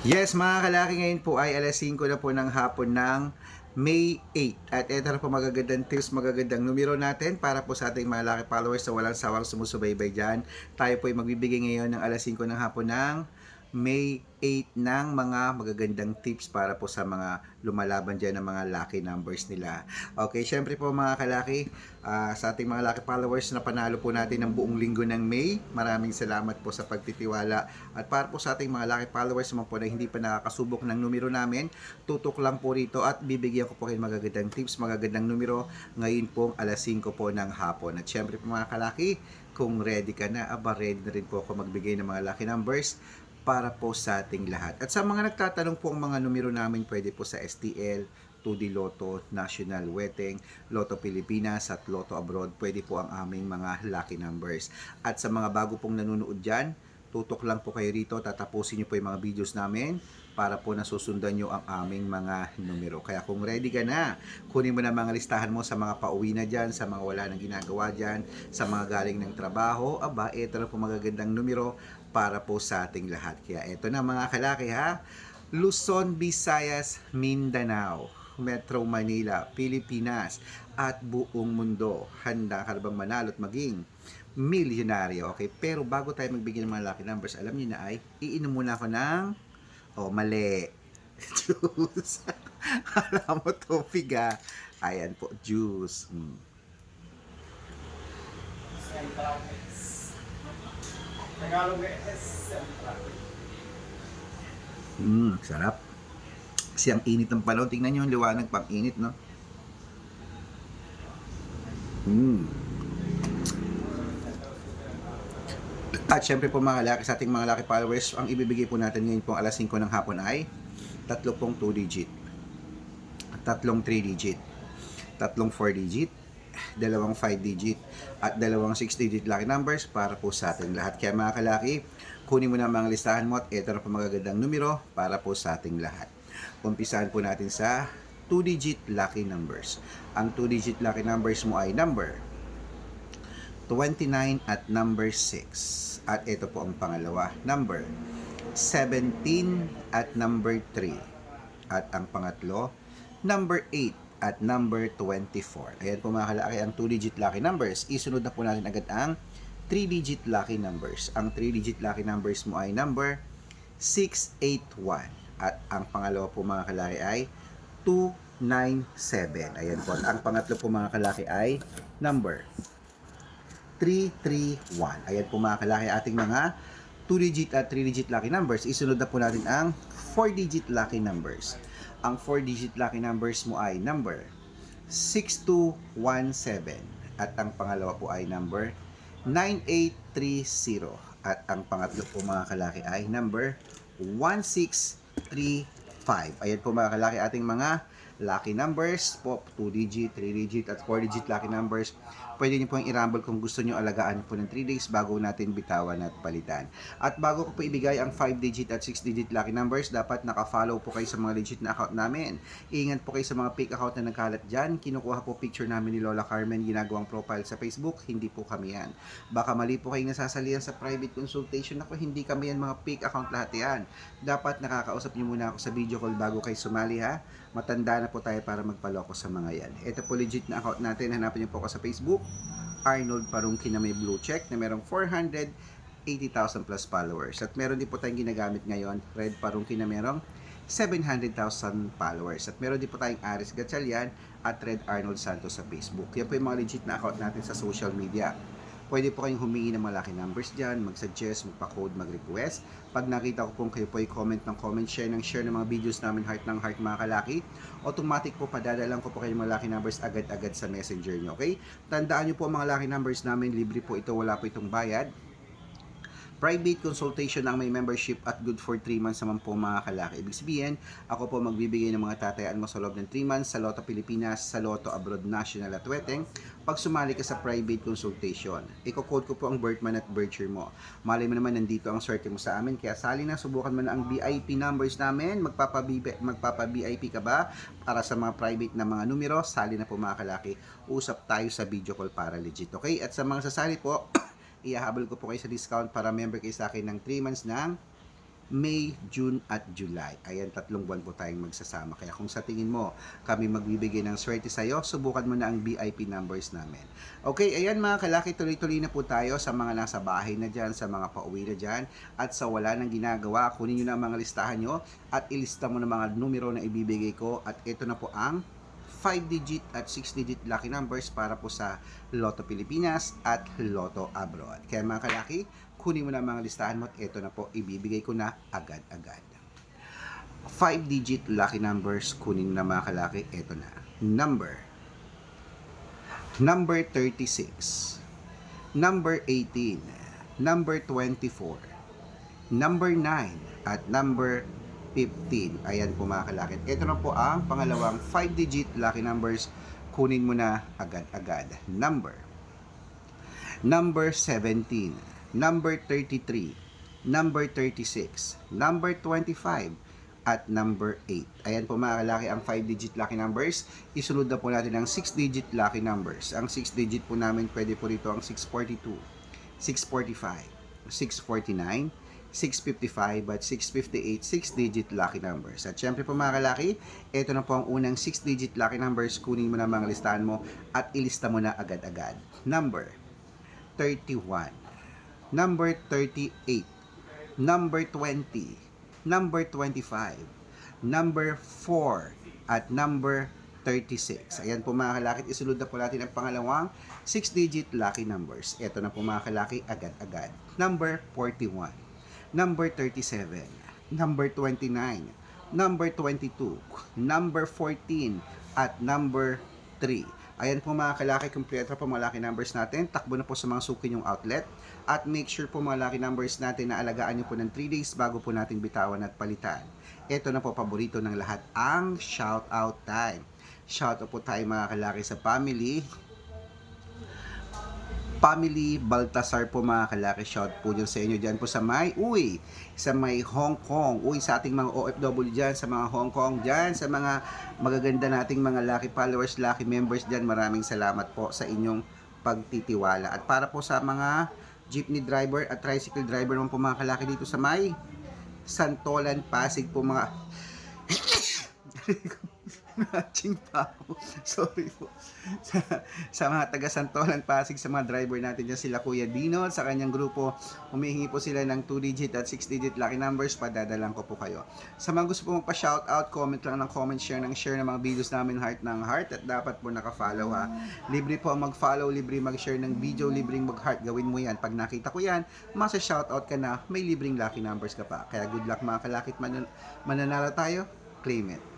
Yes, mga kalaki, ngayon po ay alas 5 na po ng hapon ng May 8. At ito na po magagandang tips, magagandang numero natin para po sa ating mga laki followers na walang sawang sumusubaybay dyan. Tayo po ay magbibigay ngayon ng alas 5 ng hapon ng May 8 ng mga magagandang tips para po sa mga lumalaban dyan ng mga lucky numbers nila. Okay, syempre po mga kalaki, sa ating mga lucky followers na panalo po natin ng buong linggo ng May, maraming salamat po sa pagtitiwala. At para po sa ating mga lucky followers naman po na hindi pa nakakasubok ng numero namin, tutok lang po rito at bibigyan ko po kayo magagandang tips, magagandang numero ngayon pong alas 5 po ng hapon. At syempre po mga kalaki, kung ready ka na, ready na rin po ako magbigay ng mga lucky numbers para po sa ating lahat. At sa mga nagtatanong po ang mga numero namin, pwede po sa STL, 2D Lotto, National Weteng, Lotto Pilipinas at Lotto Abroad. Pwede po ang aming mga lucky numbers. At sa mga bago pong nanonood dyan, tutok lang po kayo rito, tatapusin nyo po yung mga videos namin para po nasusundan nyo ang aming mga numero. Kaya kung ready ka na, kunin mo na mga listahan mo sa mga pauwi na dyan, sa mga wala nang ginagawa dyan, sa mga galing ng trabaho, ito na po magagandang numero para po sa ating lahat. Kaya ito na mga kalaki ha, Luzon, Visayas, Mindanao, Metro Manila, Pilipinas, at buong mundo. Handa ka na bang manalo at maging milyonaryo? Okay, pero bago tayo magbigay ng mga lucky numbers, alam niyo na ay, iinom muna ako ng, mali. Juice. Alam mo, tubig ah. Ayan po, juice. Tagalog S. Sarap. Kasi ang init ng panahon, tingnan nyo yung liwanag pang init, no? At syempre po mga laki, sa ating mga laki followers, ang ibibigay po natin ngayon pong alas 5 ng hapon ay tatlo pong 2 digit, tatlong 3 digit, tatlong 4 digit, dalawang 5 digit, at dalawang 6 digit lucky numbers para po sa ating lahat. Kaya mga kalaki, kunin mo na mga listahan mo at ito na po magagandang numero para po sa ating lahat. Umpisahan po natin sa 2 digit lucky numbers. Ang 2 digit lucky numbers mo ay number 29 at number 6. At ito po ang pangalawa, number 17 at number 3. At ang pangatlo, number 8 at number 24. Ayan po mga kalaki ang 2-digit lucky numbers. Isunod na po natin agad ang 3-digit lucky numbers. Ang 3-digit lucky numbers mo ay number 681. At ang pangalawa po mga kalaki ay 297. Ayan po. At ang pangatlo po mga kalaki ay number 331. Ayan po mga kalaki ating mga 2-digit at 3-digit lucky numbers. Isunod na po natin ang 4-digit lucky numbers. Ang 4-digit lucky numbers mo ay number 6217. At ang pangalawa po ay number 9830. At ang pangatlo po mga kalaki ay number 1635. Ayan po mga kalaki ating mga lucky numbers po, 2-digit, 3-digit at 4-digit lucky numbers. Pwede niyo pong i-rumble kung gusto niyo, alagaan po ng 3 days bago natin bitawan at palitan. At bago ko po ibigay ang 5-digit at 6-digit lucky numbers, dapat naka-follow po kayo sa mga legit na account namin. Ingat po kayo sa mga fake account na nagkalat dyan. Kinukuha po picture namin ni Lola Carmen, ginagawang profile sa Facebook. Hindi po kami yan. Baka mali po kayo nasasalihan sa private consultation. Ako, hindi kami yan, mga fake account lahat yan. Dapat nakakausap niyo muna ako sa video call bago kayo sumali ha. Matanda na po tayo para magpaloko sa mga yan. Ito po legit na account natin. Hanapin niyo po ako sa Facebook, Arnold Parungki na may blue check na merong 480,000 plus followers. At meron din po tayong ginagamit ngayon, Red Parungki na merong 700,000 followers. At meron din po tayong Aris Gatchalian at Red Arnold Santos sa Facebook. Yan po yung mga legit na account natin sa social media. Pwede po kayong humingi ng mga lucky numbers dyan, mag-suggest, magpa-code, mag-request. Pag nakita ko pong kayo po ay comment ng comment, share ng mga videos namin, heart ng heart mga kalaki, automatic po padadalang ko po kayo mga lucky numbers agad-agad sa messenger nyo, okay? Tandaan nyo po mga lucky numbers namin, libre po ito, wala po itong bayad. Private consultation ang may membership at good for 3 months naman po mga kalaki. Ibig sabihin, ako po magbibigay ng mga tatayaan mo sa loob ng 3 months sa Lotto Pilipinas, sa Lotto Abroad National at Weteng pag sumali ka sa private consultation. Iko-code ko po ang birthman at birth year mo. Malay mo naman nandito ang swerte mo sa amin, kaya sali na, subukan mo na ang VIP numbers namin. Magpapa-VIP ka ba para sa mga private na mga numero? Sali na po mga kalaki. Usap tayo sa video call para legit, okay? At sa mga sasali po, ihahabol ko po kayo sa discount para member kayo sa akin ng 3 months ng May, June at July. Ayan, 3 buwan po tayong magsasama. Kaya kung sa tingin mo kami magbibigay ng swerte sa'yo, subukan mo na ang VIP numbers namin. Okay, ayan mga kalaki, tuloy-tuloy na po tayo sa mga nasa bahay na dyan, sa mga pauwi na dyan, at sa wala nang ginagawa. Kunin nyo na ang mga listahan nyo at ilista mo na mga numero na ibibigay ko. At ito na po ang 5-digit at 6-digit lucky numbers para po sa Lotto Pilipinas at Lotto Abroad. Kaya mga kalaki, kunin mo na mga listahan mo at ito na po, ibibigay ko na agad-agad. 5-digit lucky numbers, kunin mo na mga kalaki, ito na. Number 36, number 18, number 24, number 9, at number 15. Ayan po mga kalaki. Ito na po ang pangalawang 5-digit lucky numbers, kunin mo na agad-agad. Number 17, number 33, number 36, number 25, at number 8. Ayan po mga kalaki ang 5-digit lucky numbers. Isunod na po natin ang 6-digit lucky numbers. Ang 6-digit po namin pwede po rito ang 642, 645, 649, 655 at 658 6-digit lucky numbers. At syempre po mga kalaki, ito na po ang unang 6-digit lucky numbers. Kunin mo na mga listahan mo at ilista mo na agad-agad. Number 31, number 38, number 20, number 25, number 4, at number 36. Ayan po mga kalaki, isunod na po natin ang pangalawang 6-digit lucky numbers. Ito na po mga kalaki, agad-agad. Number 41, number 37, number 29, number 22, number 14, at number 3. Ayan po mga kalaki, kompleto po mga lucky numbers natin. Takbo na po sa mga suki yung outlet. At make sure po mga lucky numbers natin na alagaan nyo po ng 3 days bago po natin bitawan at palitan. Ito na po paborito ng lahat, ang shout out time. Shout out po tayo mga kalaki sa family Baltasar po mga kalaki, shout po dyan sa inyo dyan po sa may Hong Kong, sa ating mga OFW dyan, sa mga Hong Kong dyan, sa mga magaganda nating mga lucky followers, lucky members dyan, maraming salamat po sa inyong pagtitiwala. At para po sa mga jeepney driver at tricycle driver naman po mga kalaki dito sa may Santolan, Pasig po mga matching pa ako. Sorry po. Sa mga taga Santolan, Pasig, sa mga driver natin dyan, sila Kuya Dino, sa kanyang grupo, humihingi po sila ng 2-digit at 6-digit lucky numbers, padadalan ko po kayo. Sa mga gusto po magpa-shoutout, comment lang ng comment, share ng mga videos namin, heart ng heart, at dapat po naka-follow ha. Libre po ang mag-follow, libre mag-share ng video, libreng mag-heart, gawin mo yan. Pag nakita ko yan, masa-shoutout ka na, may libreng lucky numbers ka pa. Kaya good luck mga kalakit, mananalo tayo, claim it.